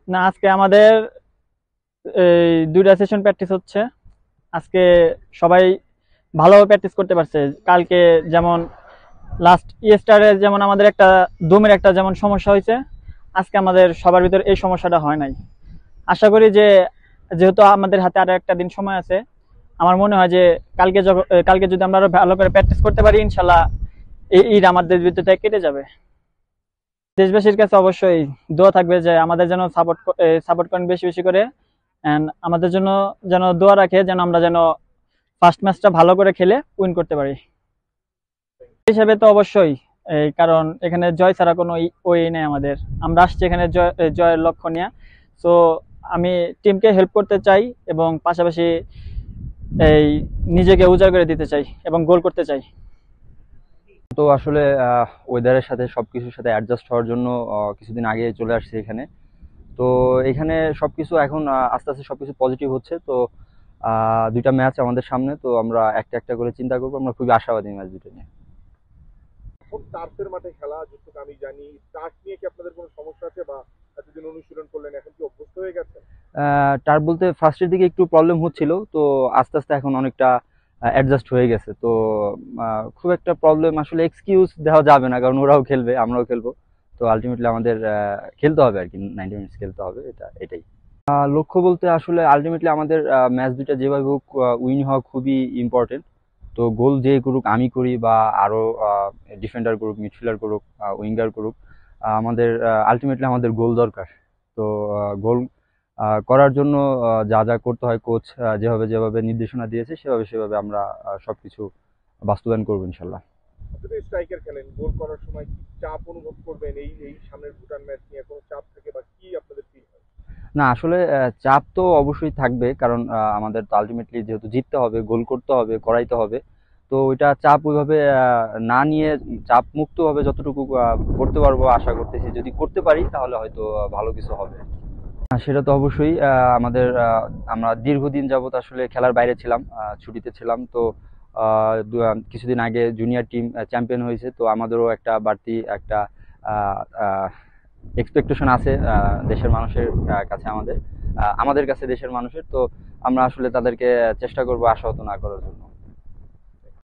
না, আজকে আমাদের এই দুইটা সেশন প্র্যাকটিস হচ্ছে। আজকে সবাই ভালোভাবে প্র্যাকটিস করতে পারছে। কালকে যেমন লাস্ট ইয়েস্টারে যেমন আমাদের একটা দমের একটা যেমন সমস্যা হয়েছে, আজকে আমাদের সবার ভিতর এই সমস্যাটা হয় নাই। আশা করি যে যেহেতু আমাদের হাতে আরো একটা দিন সময় আছে, আমার মনে হয় যে কালকে যদি আমরা আরো ভালো করে প্র্যাকটিস করতে পারি, ইনশাল্লাহ এই ঈদ আমাদের ভিতর থেকে কেটে যাবে। দেশবাসীর কাছে অবশ্যই দোয়া থাকবে যে আমাদের যেন সাপোর্ট করেন বেশি বেশি করে, এন্ড আমাদের জন্য যেন দোয়া রাখে যেন আমরা যেন ফার্স্ট ম্যাচটা ভালো করে খেলে উইন করতে পারি। হিসেবে তো অবশ্যই, এই কারণ এখানে জয় ছাড়া কোনো ওই নেই আমাদের। আমরা আসছি এখানে জয়ের লক্ষ্য নিয়ে। সো আমি টিমকে হেল্প করতে চাই এবং পাশাপাশি এই নিজেকে উজাড় করে দিতে চাই এবং গোল করতে চাই। তো আসলে ওয়েদারের সাথে সবকিছুর সাথে অ্যাডজাস্ট হওয়ার জন্য কিছুদিন আগে চলে আসছি এখানে। তো এখানে সবকিছু এখন আস্তে আস্তে সবকিছু পজিটিভ হচ্ছে। তো দুইটা ম্যাচ আমাদের সামনে, তো আমরা একটা একটা করে চিন্তা করবো। আমরা খুবই আশাবাদী ম্যাচ দুটো নিয়ে। এখন টার্ফের মাঠে খেলা, যতটুকু আমি জানি, টার্ফ নিয়ে কি আপনাদের কোনো সমস্যা আছে, বা এতদিন অনুশীলন করলেন এখন কি অভ্যস্ত হয়ে গেছেন? টার্ফ বলতে ফার্স্টের দিকে একটু প্রবলেম হচ্ছিল, তো আস্তে আস্তে এখন অনেকটা অ্যাডজাস্ট হয়ে গেছে। তো খুব একটা প্রবলেম আসলে এক্সকিউজ দেওয়া যাবে না, কারণ ওরাও খেলবে আমরাও খেলবো। তো আলটিমেটলি আমাদের খেলতে হবে আর কি, 90 মিনিটস খেলতে হবে, এটাই লক্ষ্য বলতে আসলে আলটিমেটলি আমাদের ম্যাচ দুইটা যেভাবে হোক উইন হওয়া খুবই ইম্পর্টেন্ট। তো গোল যে করুক, আমি করি বা আরো ডিফেন্ডার করুক, মিডফিল্ডার করুক, উইঙ্গার করুক, আমাদের আলটিমেটলি আমাদের গোল দরকার। তো গোল করার জন্য যা যা করতে হয়, কোচ যেভাবে যেভাবে নির্দেশনা দিয়েছে সেভাবে সেভাবে আমরা সবকিছু বাস্তবায়ন করবো ইনশাল্লাহ। আপনি তো স্ট্রাইকার খেলেন, গোল করার সময় কি চাপ অনুভব করবেন? এই এই সামনের ভুটান ম্যাচ নিয়ে কোনো চাপ থাকে বা কি আপনাদের ফিল হয়? না আসলে চাপ তো অবশ্যই থাকবে, কারণ আমাদের তো আলটিমেটলি যেহেতু জিততে হবে, গোল করতে হবে, করাইতে হবে। তো ওইটা চাপ ওইভাবে না নিয়ে চাপ মুক্ত ভাবে যতটুকু করতে পারবো আশা করতেছি। যদি করতে পারি তাহলে হয়তো ভালো কিছু হবে। সেটা তো অবশ্যই আমাদের আমরা দীর্ঘদিন যাবত আসলে খেলার বাইরে ছিলাম, ছুটিতে ছিলাম। তো কিছুদিন আগে জুনিয়র টিম চ্যাম্পিয়ন হয়েছে, তো আমাদেরও একটা বাড়তি একটা এক্সপেকটেশন আছে দেশের মানুষের কাছে, আমাদের কাছে দেশের মানুষের। তো আমরা আসলে তাদেরকে চেষ্টা করবো আশাহত না করার জন্য।